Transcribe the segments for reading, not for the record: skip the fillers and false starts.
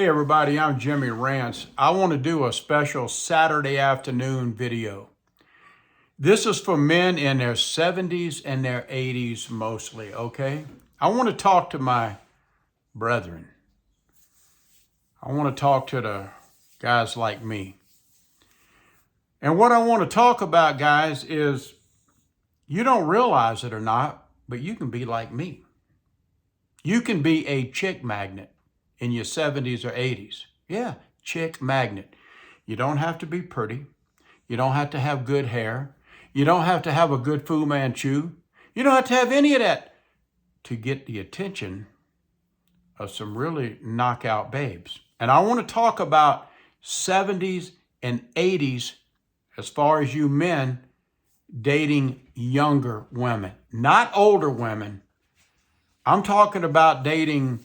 Hey everybody, I'm Jimmy Rants. I want to do a special Saturday afternoon video. This is for men in their 70s and their 80s mostly, okay? I want to talk to my brethren. I want to talk to the guys like me. And what I want to talk about, guys, is you don't realize it or not, but you can be like me. You can be a chick magnet in your 70s or 80s. Yeah, chick magnet. You don't have to be pretty. You don't have to have good hair. You don't have to have a good Fu Manchu. You don't have to have any of that to get the attention of some really knockout babes. And I want to talk about 70s and 80s as far as you men dating younger women, not older women. I'm talking about dating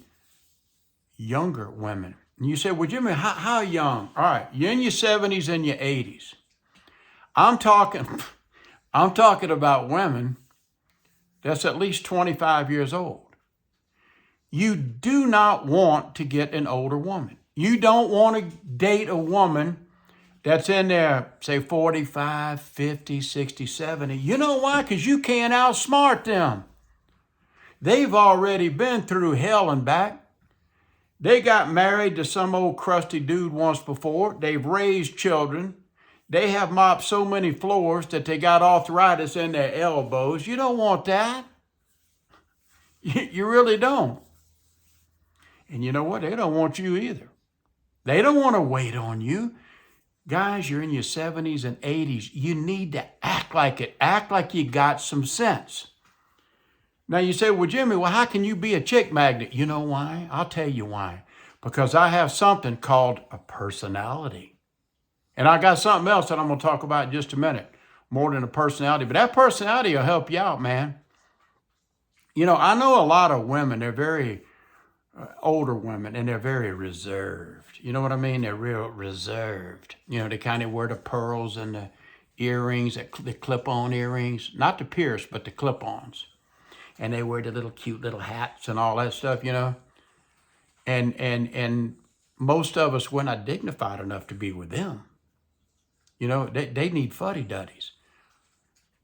younger women. And you say, well, Jimmy, how young? All right, you're in your 70s and your 80s. I'm talking about women that's at least 25 years old. You do not want to get an older woman. You don't want to date a woman that's in there, say 45, 50, 60, 70. You know why? Because you can't outsmart them. They've already been through hell and back. They got married to some old crusty dude once before. They've raised children. They have mopped so many floors that they got arthritis in their elbows. You don't want that. You really don't. And you know what? They don't want you either. They don't want to wait on you. Guys, you're in your 70s and 80s. You need to act like it. Act like you got some sense. Now you say, well, Jimmy, how can you be a chick magnet? You know why? I'll tell you why. Because I have something called a personality. And I got something else that I'm going to talk about in just a minute, more than a personality. But that personality will help you out, man. You know, I know a lot of women, they're very older women, and they're very reserved. You know what I mean? They're real reserved. You know, they kind of wear the pearls and the earrings, the clip-on earrings. Not the pierce, but the clip-ons. And they wear the little cute little hats and all that stuff, you know. And most of us, we're not dignified enough to be with them. You know, they need fuddy-duddies.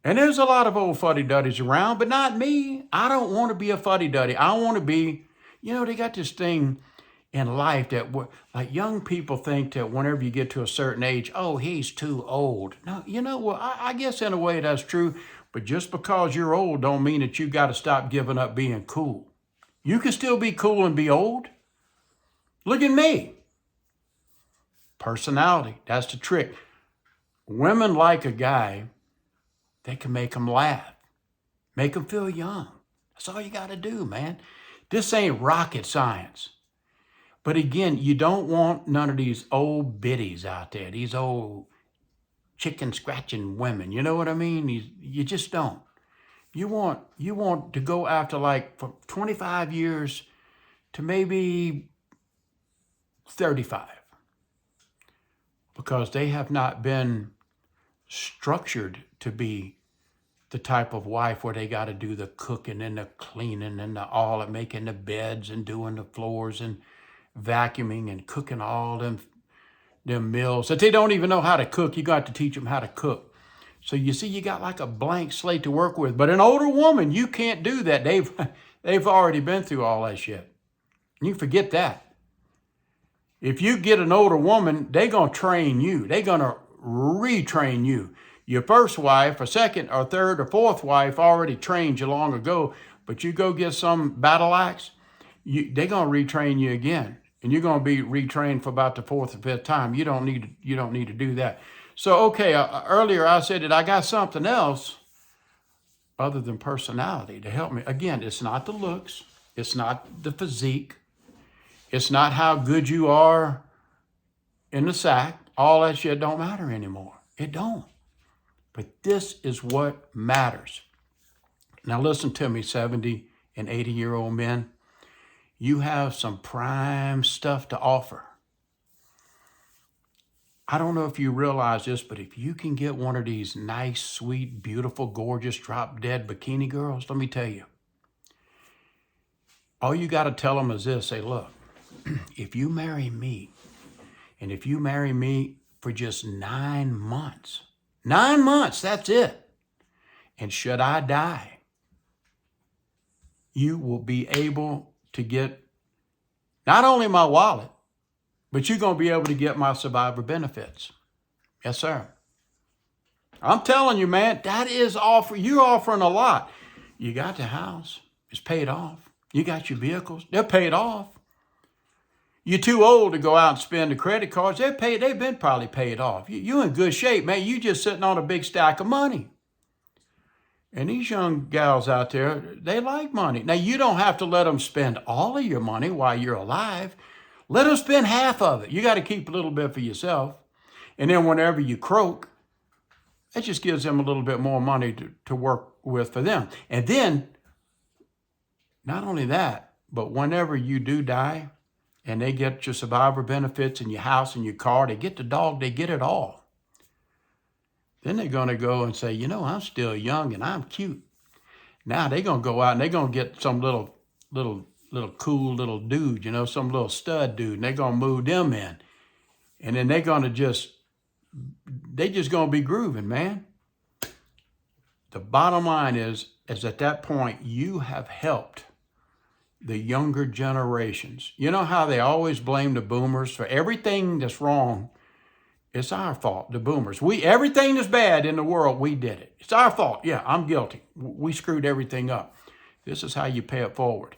And there's a lot of old fuddy-duddies around, but not me. I don't want to be a fuddy-duddy. I want to be, you know, they got this thing in life that, like, young people think that whenever you get to a certain age, oh, he's too old. No, you know what? I guess in a way that's true. But just because you're old don't mean that you got to stop giving up being cool. You can still be cool and be old. Look at me. Personality, that's the trick. Women like a guy that can make them laugh, make them feel young. That's all you got to do, man. This ain't rocket science. But again, you don't want none of these old biddies out there, these old chicken scratching women. You know what I mean? You just don't. You want to go after, like, from 25 years to maybe 35, because they have not been structured to be the type of wife where they got to do the cooking and the cleaning and all of making the beds and doing the floors and vacuuming and cooking all them meals that they don't even know how to cook. You got to teach them how to cook. So you see, you got like a blank slate to work with. But an older woman, you can't do that. They've already been through all that shit. You forget that. If you get an older woman, they're going to train you. They're going to retrain you. Your first wife, or second, or third, or fourth wife already trained you long ago, but you go get some battle axe, they're going to retrain you again. And you're going to be retrained for about the fourth or fifth time. You don't need to do that. So, okay, earlier I said that I got something else other than personality to help me. Again, it's not the looks. It's not the physique. It's not how good you are in the sack. All that shit don't matter anymore. It don't. But this is what matters. Now listen to me, 70 and 80-year-old men. You have some prime stuff to offer. I don't know if you realize this, but if you can get one of these nice, sweet, beautiful, gorgeous, drop-dead bikini girls, let me tell you, all you got to tell them is this. Say, look, if you marry me, and if you marry me for just 9 months, 9 months, that's it. And should I die, you will be able to get not only my wallet, but you're going to be able to get my survivor benefits. Yes, sir. I'm telling you, man, that is you're offering a lot. You got the house, it's paid off. You got your vehicles, they're paid off. You're too old to go out and spend the credit cards, they've been probably paid off. You're in good shape, man. You just sitting on a big stack of money. And these young gals out there, they like money. Now, you don't have to let them spend all of your money while you're alive. Let them spend half of it. You got to keep a little bit for yourself. And then whenever you croak, that just gives them a little bit more money to work with for them. And then, not only that, but whenever you do die and they get your survivor benefits and your house and your car, they get the dog, they get it all. Then they're going to go and say, you know, I'm still young and I'm cute. Now they're going to go out and they're going to get some little cool little dude, you know, some little stud dude, and they're going to move them in. And then they're going to they just going to be grooving, man. The bottom line is at that point, you have helped the younger generations. You know how they always blame the boomers for everything that's wrong. It's our fault, the boomers. Everything that's bad in the world, we did it. It's our fault. Yeah, I'm guilty. We screwed everything up. This is how you pay it forward.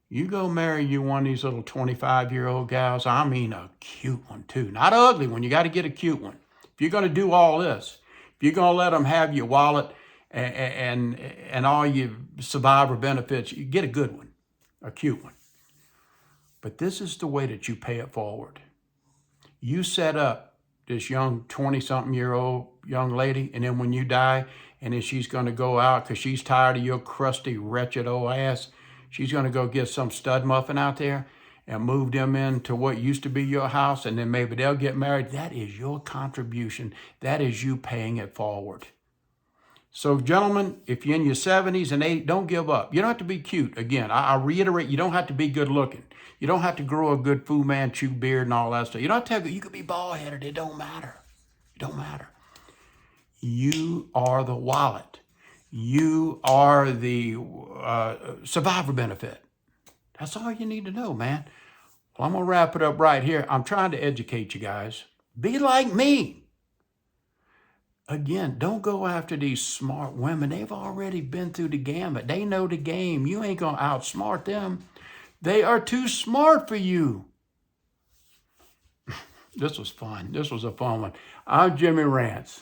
You go marry one of these little 25-year-old gals. I mean a cute one too. Not an ugly one. You got to get a cute one. If you're going to do all this, if you're going to let them have your wallet and all your survivor benefits, you get a good one, a cute one. But this is the way that you pay it forward. You set up this young 20-something-year-old young lady, and then when you die, and then she's going to go out because she's tired of your crusty, wretched old ass, she's going to go get some stud muffin out there and move them into what used to be your house, and then maybe they'll get married. That is your contribution. That is you paying it forward. So, gentlemen, if you're in your 70s and 80s, don't give up. You don't have to be cute. Again, I reiterate, you don't have to be good looking. You don't have to grow a good Fu Manchu beard and all that stuff. You don't have to. You could be bald-headed. It don't matter. It don't matter. You are the wallet. You are the survivor benefit. That's all you need to know, man. Well, I'm going to wrap it up right here. I'm trying to educate you guys. Be like me. Again, don't go after these smart women. They've already been through the gamut. They know the game. You ain't going to outsmart them. They are too smart for you. This was fun. This was a fun one. I'm Jimmy Rants.